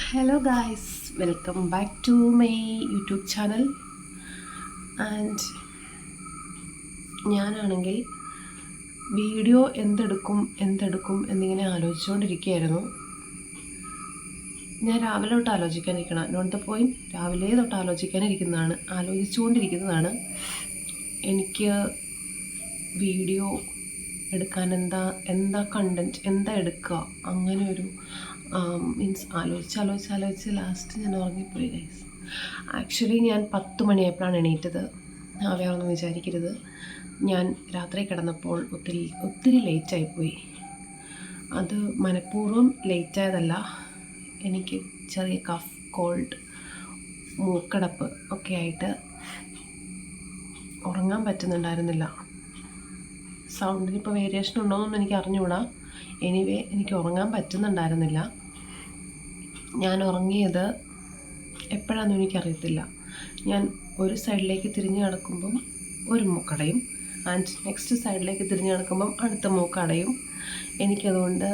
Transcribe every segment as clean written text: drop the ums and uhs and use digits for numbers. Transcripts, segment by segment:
Hello guys, welcome back to my YouTube channel. And ഞാനാണെങ്കിൽ video എന്തെടുക്കും എന്നിങ്ങനെ ആലോചിച്ചുകൊണ്ടിരിക്കുകയായിരുന്നു. ഞാൻ രാവിലെ തൊട്ട് ആലോചിക്കാനിരിക്കണം. നോട്ട് ദ പോയിന്റ്, രാവിലെ തൊട്ട് ആലോചിച്ചുകൊണ്ടിരിക്കുന്നതാണ്. എനിക്ക് വീഡിയോ എടുക്കാൻ എന്താ കണ്ടൻറ്റ്, എന്താ എടുക്കുക, അങ്ങനെ ഒരു മീൻസ് ആലോചിച്ച് ലാസ്റ്റ് ഞാൻ ഉറങ്ങിപ്പോയി ഗൈസ്. ആക്ച്വലി ഞാൻ 10 മണിയായപ്പോഴാണ് എണീറ്റത്. വേറൊന്നും വിചാരിക്കരുത്, ഞാൻ രാത്രി കിടന്നപ്പോൾ ഒത്തിരി ലേറ്റായിപ്പോയി. അത് മനഃപൂർവ്വം ലേറ്റായതല്ല, എനിക്ക് ചെറിയ കഫ്, കോൾഡ്, മൂക്കടപ്പ് ഒക്കെ ആയിട്ട് ഉറങ്ങാൻ പറ്റുന്നുണ്ടായിരുന്നില്ല. സൗണ്ടിനിപ്പോൾ വേരിയേഷൻ ഉണ്ടോയെന്നൊന്നും എനിക്ക് അറിഞ്ഞുകൂടാ. എനിവേ എനിക്ക് ഉറങ്ങാൻ പറ്റുന്നുണ്ടായിരുന്നില്ല. ഞാൻ ഉറങ്ങിയത് എപ്പോഴാണെന്ന് എനിക്കറിയത്തില്ല. ഞാൻ ഒരു സൈഡിലേക്ക് തിരിഞ്ഞ് കിടക്കുമ്പം ഒരു മൂക്കടയും, ആൻഡ് നെക്സ്റ്റ് സൈഡിലേക്ക് തിരിഞ്ഞ് കിടക്കുമ്പം അടുത്ത മൂക്കടയും. എനിക്കതുകൊണ്ട്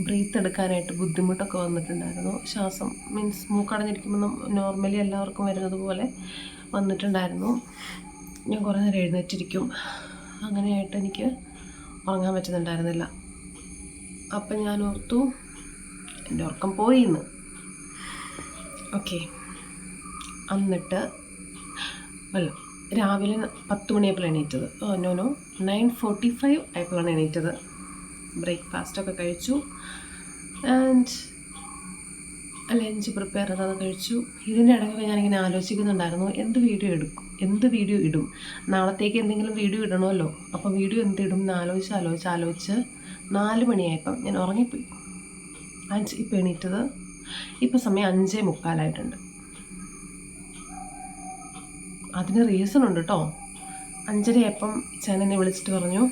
ബ്രീത്ത് എടുക്കാനായിട്ട് ബുദ്ധിമുട്ടൊക്കെ വന്നിട്ടുണ്ടായിരുന്നു. ശ്വാസം മീൻസ് മൂക്കടഞ്ഞിരിക്കുമ്പോൾ നോർമലി എല്ലാവർക്കും വരുന്നത് പോലെ വന്നിട്ടുണ്ടായിരുന്നു. ഞാൻ കുറേ നേരം എഴുന്നേറ്റിരിക്കും. അങ്ങനെയായിട്ട് എനിക്ക് ഉറങ്ങാൻ പറ്റുന്നുണ്ടായിരുന്നില്ല. അപ്പം ഞാൻ ഓർത്തു എൻ്റെ ഉറക്കം പോയിന്ന്. ഓക്കെ, എന്നിട്ട് രാവിലെ 10 മണിയായപ്പോൾ എണീറ്റത്. 9:45 ആയപ്പോഴാണ് എണീറ്റത്. ബ്രേക്ക്ഫാസ്റ്റൊക്കെ കഴിച്ചു, ആൻഡ് ലഞ്ച് പ്രിപ്പയർ ചെയ്തത് കഴിച്ചു. ഇതിൻ്റെ ഇടയ്ക്കൊക്കെ ഞാനിങ്ങനെ ആലോചിക്കുന്നുണ്ടായിരുന്നു, എന്ത് വീഡിയോ ഇടും, നാളത്തേക്ക് എന്തെങ്കിലും വീഡിയോ ഇടണമല്ലോ. അപ്പോൾ വീഡിയോ എന്തിടും എന്ന് ആലോചിച്ച് 4 മണിയായപ്പം ഞാൻ ഉറങ്ങിപ്പോയി. ഇപ്പോൾ എണീറ്റത്, ഇപ്പോൾ സമയം 5:45. അതിന് റീസൺ ഉണ്ട് കേട്ടോ. 5:30 ആയപ്പം എന്നെ വിളിച്ചിട്ട് പറഞ്ഞു,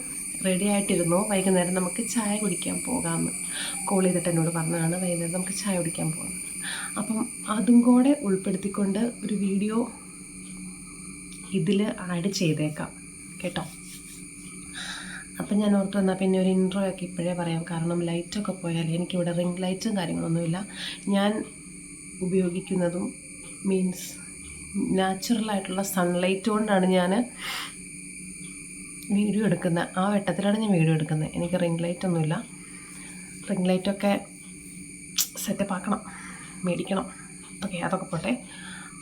റെഡി ആയിട്ടിരുന്നു, വൈകുന്നേരം നമുക്ക് ചായ കുടിക്കാൻ പോകാമെന്ന് കോൾ ചെയ്തിട്ട് എന്നോട് പറഞ്ഞതാണ്. വൈകുന്നേരം നമുക്ക് ചായ കുടിക്കാൻ പോകാം. അപ്പം അതും കൂടെ ഉൾപ്പെടുത്തിക്കൊണ്ട് ഒരു വീഡിയോ ഇതിൽ ആഡ് ചെയ്തേക്കാം കേട്ടോ. അപ്പം ഞാൻ ഓർത്ത് വന്നാൽ പിന്നെ ഒരു ഇൻട്രോ ഒക്കെ ഇപ്പോഴേ പറയാം, കാരണം ലൈറ്റൊക്കെ പോയാൽ എനിക്കിവിടെ റിംഗ് ലൈറ്റും കാര്യങ്ങളൊന്നുമില്ല. ഞാൻ ഉപയോഗിക്കുന്നതും മീൻസ് നാച്ചുറലായിട്ടുള്ള സൺലൈറ്റ് കൊണ്ടാണ് ഞാൻ വീഡിയോ എടുക്കുന്നത്. ആ വെട്ടത്തിലാണ് ഞാൻ വീഡിയോ എടുക്കുന്നത്. എനിക്ക് റിംഗ് ലൈറ്റൊന്നുമില്ല. റിംഗ് ലൈറ്റൊക്കെ സെറ്റപ്പ് ആക്കണം, മേടിക്കണം. ഓക്കെ, അതൊക്കെ പോട്ടെ.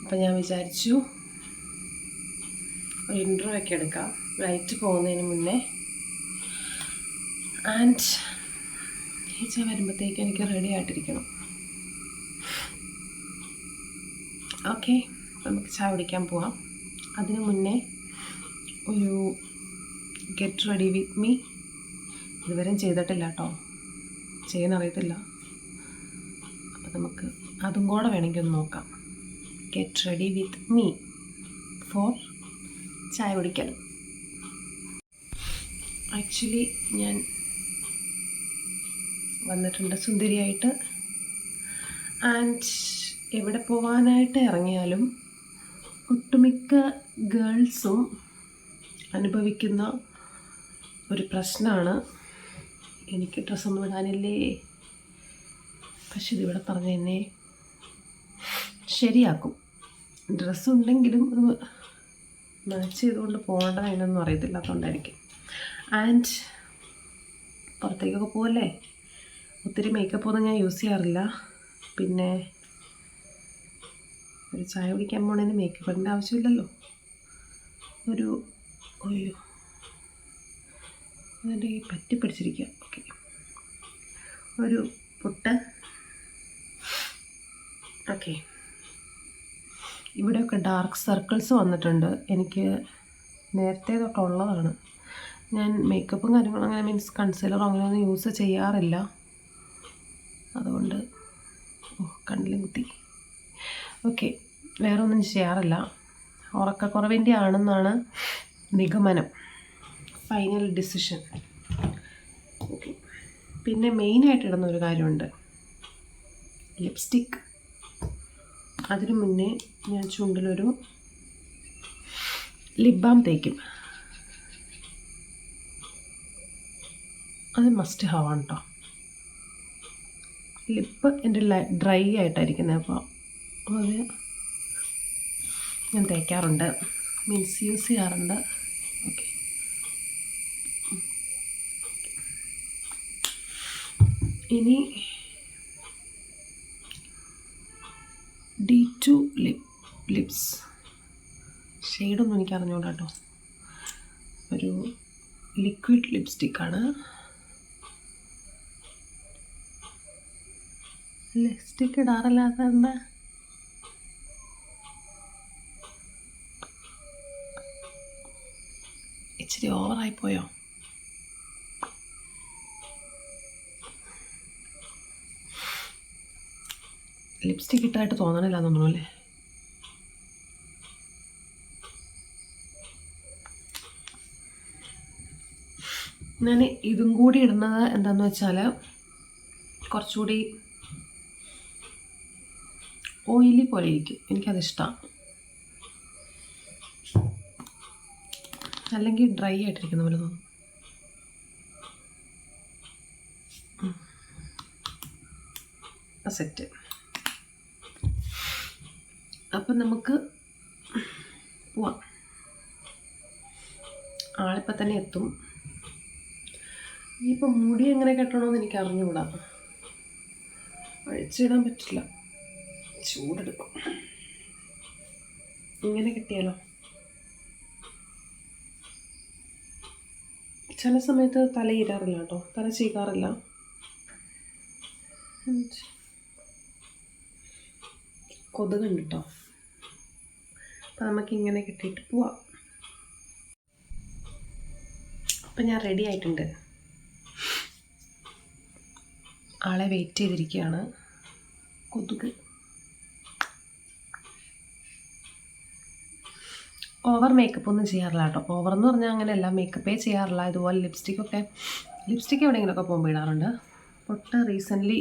അപ്പം ഞാൻ വിചാരിച്ചു ഒരു ഇൻട്രോ ഒക്കെ എടുക്കാം ലൈറ്റ് പോകുന്നതിന് മുന്നേ. ആൻഡ് ഈച്ച വരുമ്പോഴത്തേക്ക് എനിക്ക് റെഡി ആയിട്ടിരിക്കണം. ഓക്കെ, നമുക്ക് ചായ കുടിക്കാൻ പോവാം. അതിനു മുന്നേ ഒരു ഗെറ്റ് റെഡി വിത്ത് മീ ഇതുവരെയും ചെയ്തിട്ടില്ല കേട്ടോ, ചെയ്യാനറിയത്തില്ല. അപ്പം നമുക്ക് അതും കൂടെ വേണമെങ്കിൽ ഒന്ന് നോക്കാം. Get ready with me for ചായ കുടിക്കൽ. ആക്ച്വലി ഞാൻ വന്നിട്ടുണ്ട് സുന്ദരിയായിട്ട്. ആൻഡ് എവിടെ പോകാനായിട്ട് ഇറങ്ങിയാലും ഒട്ടുമിക്ക ഗേൾസും അനുഭവിക്കുന്ന ഒരു പ്രശ്നമാണ്, എനിക്ക് ഡ്രസ്സൊന്നും ഇടാനില്ലേ. പക്ഷെ ഇതിവിടെ പറഞ്ഞ് എന്നെ ശരിയാക്കും. ഡ്രസ്സുണ്ടെങ്കിലും അത് മാച്ച് ചെയ്തുകൊണ്ട് പോകേണ്ടത് അതിനൊന്നും അറിയത്തില്ലാത്തതുകൊണ്ടായിരിക്കും. ആൻഡ് പുറത്തേക്കൊക്കെ പോകല്ലേ, ഒത്തിരി മേക്കപ്പൊന്നും ഞാൻ യൂസ് ചെയ്യാറില്ല. പിന്നെ ഒരു ചായ കുടിക്കാൻ പോകണതിന് മേക്കപ്പ് ഇടേണ്ട ആവശ്യമില്ലല്ലോ. അതിൻ്റെ പറ്റി പിടിച്ചിരിക്കുക. ഓക്കെ, ഒരു പുട്ട്. ഓക്കെ, ഇവിടെയൊക്കെ ഡാർക്ക് സർക്കിൾസ് വന്നിട്ടുണ്ട്. എനിക്ക് നേരത്തെ തൊട്ടുള്ളതാണ്. ഞാൻ മേക്കപ്പും കാര്യങ്ങളും അങ്ങനെ മീൻസ് കൺസീലറോ അങ്ങനെയൊന്നും യൂസ് ചെയ്യാറില്ല. അതുകൊണ്ട് കണ്ണിലും കുത്തി. ഓക്കെ, വേറെ ഒന്നും ചെയ്യാറില്ല. ഉറക്കക്കുറവിൻ്റെ ആണെന്നാണ് നിഗമനം, ഫൈനൽ ഡിസിഷൻ. ഓക്കെ, പിന്നെ മെയിനായിട്ട് ഇടുന്ന ഒരു കാര്യമുണ്ട്, ലിപ്സ്റ്റിക്ക്. അതിനു മുന്നേ ഞാൻ ചുണ്ടിലൊരു ലിപ് ബാം തേക്കും. അത് മസ്റ്റ് ഹാവ് ആണ് കേട്ടോ. ലിപ്പ് എൻ്റെ ഡ്രൈ ആയിട്ടായിരിക്കുന്നത്, അപ്പോൾ അത് ഞാൻ തേക്കാറുണ്ട്, മീൻസ് യൂസ് ചെയ്യാറുണ്ട്. ഓക്കെ, ഇനി D2 ലിപ്സ് ഷെയ്ഡൊന്നും എനിക്ക് അറിഞ്ഞൂടാ കേട്ടോ. ഒരു ലിക്വിഡ് ലിപ്സ്റ്റിക്കാണ്. ലിപ്സ്റ്റിക്ക് ഇടാറില്ലാത്തതുകൊണ്ട് ഇച്ചിരി ഓവറായിപ്പോയോ? ലിപ്സ്റ്റിക്ക് ഇട്ടായിട്ട് തോന്നണില്ല തോന്നുന്നു അല്ലേ? ഞാൻ ഇതും കൂടി ഇടുന്നത് എന്താണെന്ന് വെച്ചാൽ കുറച്ചുകൂടി ഓയിലി പോലെ ഇരിക്കും, എനിക്കതിഷ്ടമാണ്. അല്ലെങ്കിൽ ഡ്രൈ ആയിട്ടിരിക്കുന്ന പോലെ തോന്നും. സെറ്റ്. അപ്പം നമുക്ക് പോവാം. ആളിപ്പോൾ തന്നെ എത്തും. ഇനിയിപ്പോൾ മുടി എങ്ങനെ കെട്ടണമെന്ന് എനിക്ക് അറിഞ്ഞുകൂടാ, അഴിച്ചിടാൻ പറ്റില്ല, ചൂടെടുക്കും. ഇങ്ങനെ കെട്ടിയാലോ? ചില സമയത്ത് തല ഇരാറില്ല കേട്ടോ, തല ചീകാറില്ല. കൊതുകുണ്ട് കേട്ടോ. അപ്പം നമുക്കിങ്ങനെ കെട്ടിയിട്ട് പോവാം. അപ്പം ഞാൻ റെഡി ആയിട്ടുണ്ട്, ആളെ വെയിറ്റ് ചെയ്തിരിക്കുകയാണ്. കൊതുക് ഓവർ മേക്കപ്പ് ഒന്നും ചെയ്യാറില്ല കേട്ടോ. ഓവർ എന്ന് പറഞ്ഞാൽ അങ്ങനെയല്ല, മേക്കപ്പേ ചെയ്യാറില്ല. ഇതുപോലെ ലിപ്സ്റ്റിക്ക് എവിടെയെങ്കിലുമൊക്കെ പോകുമ്പോൾ ഇടാറുണ്ട്. പൊട്ട് റീസെൻ്റ്ലി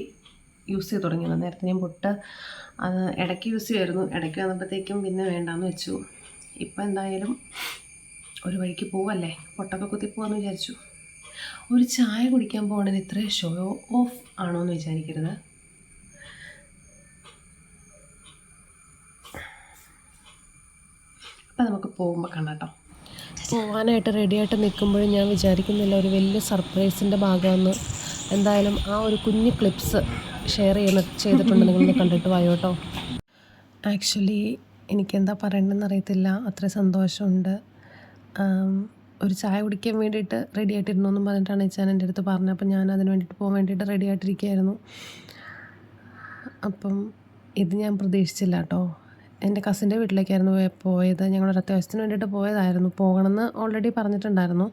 യൂസ് ചെയ്ത് തുടങ്ങിയത്. നേരത്തെ ഞാൻ പൊട്ട് അത് ഇടയ്ക്ക് യൂസ് ചെയ്യുമായിരുന്നു, ഇടയ്ക്ക് വന്നപ്പോഴത്തേക്കും പിന്നെ വേണ്ടാന്ന് വെച്ചു. ഇപ്പം എന്തായാലും ഒരു വഴിക്ക് പോവല്ലേ, പൊട്ടൊക്കെ കുത്തി പോകാമെന്ന് വിചാരിച്ചു. ഒരു ചായ കുടിക്കാൻ പോകണത് ഇത്രയും ഷോ ഓഫ് ആണോ എന്ന് വിചാരിക്കരുത്. അപ്പം നമുക്ക് പോകുമ്പോൾ കണ്ടാട്ടോ. പോകാനായിട്ട് റെഡിയായിട്ട് നിൽക്കുമ്പോഴും ഞാൻ വിചാരിക്കുന്നില്ല ഒരു വലിയ സർപ്രൈസിൻ്റെ ഭാഗമെന്ന്. എന്തായാലും ആ ഒരു കുഞ്ഞു ക്ലിപ്സ് ഷെയർ ചെയ്തിട്ടുണ്ട്, നിങ്ങളൊന്ന് കണ്ടിട്ട് വായോ കേട്ടോ. ആക്ച്വലി എനിക്കെന്താ പറയേണ്ടതെന്ന് അറിയത്തില്ല, അത്ര സന്തോഷമുണ്ട്. ഒരു ചായ കുടിക്കാൻ വേണ്ടിയിട്ട് റെഡി ആയിട്ടിരുന്നു എന്നും പറഞ്ഞിട്ടാണ് ഇച്ചാൻ എൻ്റെ അടുത്ത് പറഞ്ഞത്. അപ്പം ഞാൻ അതിന് വേണ്ടിയിട്ട് പോകാൻ വേണ്ടിയിട്ട് റെഡി ആയിട്ടിരിക്കുകയായിരുന്നു. അപ്പം ഇത് ഞാൻ പ്രതീക്ഷിച്ചില്ല കേട്ടോ. എൻ്റെ കസിൻ്റെ വീട്ടിലേക്കായിരുന്നു പോയത്. ഞങ്ങളൊരു അത്യാവശ്യത്തിന് വേണ്ടിയിട്ട് പോയതായിരുന്നു. പോകണമെന്ന് ഓൾറെഡി പറഞ്ഞിട്ടുണ്ടായിരുന്നു,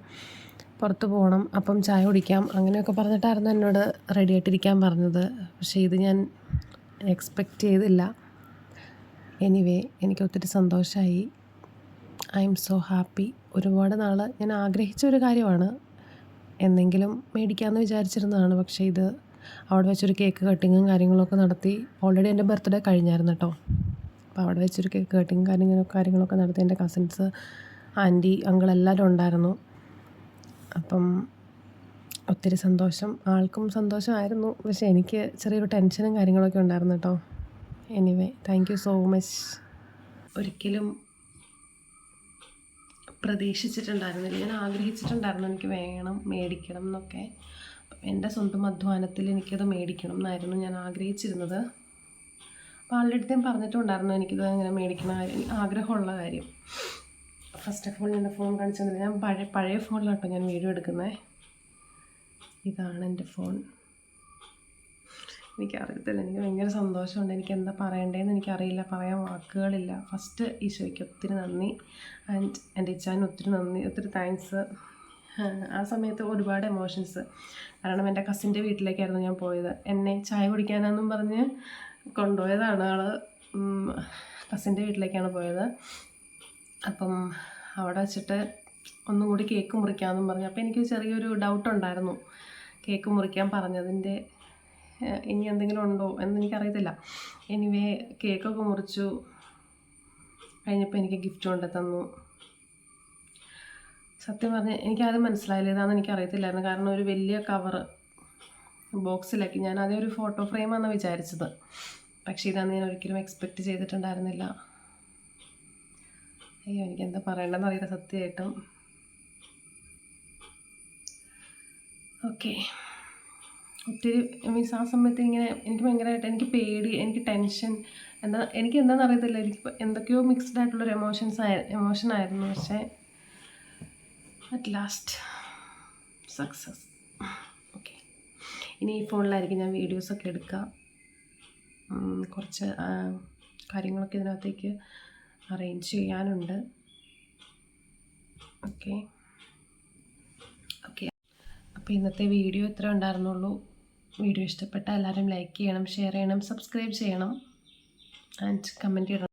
പുറത്ത് പോകണം, അപ്പം ചായ കുടിക്കാം അങ്ങനെയൊക്കെ പറഞ്ഞിട്ടായിരുന്നു എന്നോട് റെഡി ആയിട്ടിരിക്കാൻ പറഞ്ഞത്. പക്ഷേ ഇത് ഞാൻ എക്സ്പെക്റ്റ് ചെയ്തില്ല. എനിവേ എനിക്ക് ഒത്തിരി സന്തോഷമായി. I M so happy. ഒരുപാട് നാൾ ഞാൻ ആഗ്രഹിച്ച ഒരു കാര്യമാണ്, എന്നെങ്കിലും മേടിക്കാമെന്ന് വിചാരിച്ചിരുന്നതാണ്. പക്ഷേ ഇത് അവിടെ വെച്ചൊരു കേക്ക് കട്ടിങ്ങും കാര്യങ്ങളൊക്കെ നടത്തി. ഓൾറെഡി എൻ്റെ ബർത്ത്ഡേ കഴിഞ്ഞായിരുന്നു കേട്ടോ. അപ്പോൾ അവിടെ വെച്ചൊരു കേക്ക് കട്ടിങ്ങും കാര്യങ്ങളൊക്കെ നടത്തി. എൻ്റെ കസിൻസ്, ആൻറ്റി, അങ്കിൾ എല്ലാവരും ഉണ്ടായിരുന്നു. അപ്പം ഒത്തിരി സന്തോഷം, ആൾക്കും സന്തോഷമായിരുന്നു. പക്ഷേ എനിക്ക് ചെറിയൊരു ടെൻഷനും കാര്യങ്ങളൊക്കെ ഉണ്ടായിരുന്നു കേട്ടോ. Anyway thank you so much. ഒരിക്കലും പ്രതീക്ഷിച്ചിട്ടുണ്ടായിരുന്നില്ല, ഞാൻ ആഗ്രഹിച്ചിട്ടുണ്ടായിരുന്നു എനിക്ക് വേണം, മേടിക്കണം എന്നൊക്കെ. എൻ്റെ സ്വന്തം അധ്വാനത്തിൽ എനിക്കത് മേടിക്കണം എന്നായിരുന്നു ഞാൻ ആഗ്രഹിച്ചിരുന്നത്. അപ്പോൾ ആളുടെ അടുത്ത് ഞാൻ പറഞ്ഞിട്ടുണ്ടായിരുന്നു എനിക്കിത് അങ്ങനെ മേടിക്കണ കാര്യം, ആഗ്രഹമുള്ള കാര്യം. ഫസ്റ്റ് ഓഫ് ഓൾ എൻ്റെ ഫോൺ കാണിച്ചു തന്നില്ല, ഞാൻ പഴയ ഫോണിലാട്ടോ ഞാൻ വീഡിയോ എടുക്കുന്നത്. ഇതാണ് എൻ്റെ ഫോൺ. എനിക്കറിയത്തില്ല, എനിക്ക് ഭയങ്കര സന്തോഷമുണ്ട്. എനിക്ക് എന്താ പറയേണ്ടതെന്ന് എനിക്കറിയില്ല, പറയാൻ വാക്കുകളില്ല. ഫസ്റ്റ് ഈശോയ്ക്ക് ഒത്തിരി നന്ദി, ആൻഡ് എൻ്റെ ഇച്ചാൻ ഒത്തിരി നന്ദി, ഒത്തിരി താങ്ക്സ്. ആ സമയത്ത് ഒരുപാട് എമോഷൻസ്. കാരണം എൻ്റെ കസിൻ്റെ വീട്ടിലേക്കായിരുന്നു ഞാൻ പോയത്. എന്നെ ചായ കുടിക്കാനെന്നും പറഞ്ഞ് കൊണ്ടുപോയതാണ് ആൾ. കസിൻ്റെ വീട്ടിലേക്കാണ് പോയത്. അപ്പം അവിടെ വെച്ചിട്ട് ഒന്നും കൂടി കേക്ക് മുറിക്കാമെന്നും പറഞ്ഞു. അപ്പോൾ എനിക്ക് ചെറിയൊരു ഡൗട്ടുണ്ടായിരുന്നു, കേക്ക് മുറിക്കാൻ പറഞ്ഞതിൻ്റെ ഇനി എന്തെങ്കിലും ഉണ്ടോ എന്നെനിക്കറിയത്തില്ല. എനിവേ കേക്കൊക്കെ മുറിച്ചു കഴിഞ്ഞപ്പോൾ എനിക്ക് ഗിഫ്റ്റ് കൊണ്ട് തന്നു. സത്യം പറഞ്ഞാൽ എനിക്കത് മനസ്സിലായില്ല, ഇതാണെന്ന് എനിക്കറിയത്തില്ലായിരുന്നു. കാരണം ഒരു വലിയ കവറ് ബോക്സിലാക്കി. ഞാൻ ആദ്യം ഒരു ഫോട്ടോ ഫ്രെയിമാണെന്ന് വിചാരിച്ചത്, പക്ഷേ ഇതാന്ന് ഞാൻ ഒരിക്കലും എക്സ്പെക്റ്റ് ചെയ്തിട്ടുണ്ടായിരുന്നില്ല. അയ്യോ, എനിക്കെന്താ പറയണമെന്ന് അറിയില്ല സത്യമായിട്ടും. ഓക്കെ, ഒത്തിരി മീൻസ് ആ സമയത്ത് ഇങ്ങനെ എനിക്ക് ഭയങ്കരമായിട്ട് എനിക്ക് പേടി, എനിക്ക് ടെൻഷൻ, എനിക്ക് എന്താണെന്ന് അറിയത്തില്ല. എനിക്ക് എന്തൊക്കെയോ മിക്സ്ഡ് ആയിട്ടുള്ളൊരു എമോഷനായിരുന്നു. പക്ഷേ അറ്റ് ലാസ്റ്റ് സക്സസ്. ഓക്കെ, ഇനി ഈ ഫോണിലായിരിക്കും ഞാൻ വീഡിയോസൊക്കെ എടുക്കുക. കുറച്ച് കാര്യങ്ങളൊക്കെ ഇതിനകത്തേക്ക് അറേഞ്ച് ചെയ്യാനുണ്ട്. ഓക്കെ ഓക്കെ അപ്പോൾ ഇന്നത്തെ വീഡിയോ ഇത്ര ഉണ്ടായിരുന്നുള്ളൂ. വീഡിയോ ഇഷ്ടപ്പെട്ടാൽ എല്ലാവരും ലൈക്ക് ചെയ്യണം, ഷെയർ ചെയ്യണം, സബ്സ്ക്രൈബ് ചെയ്യണം ആൻഡ് കമൻറ്റ് ചെയ്യണം.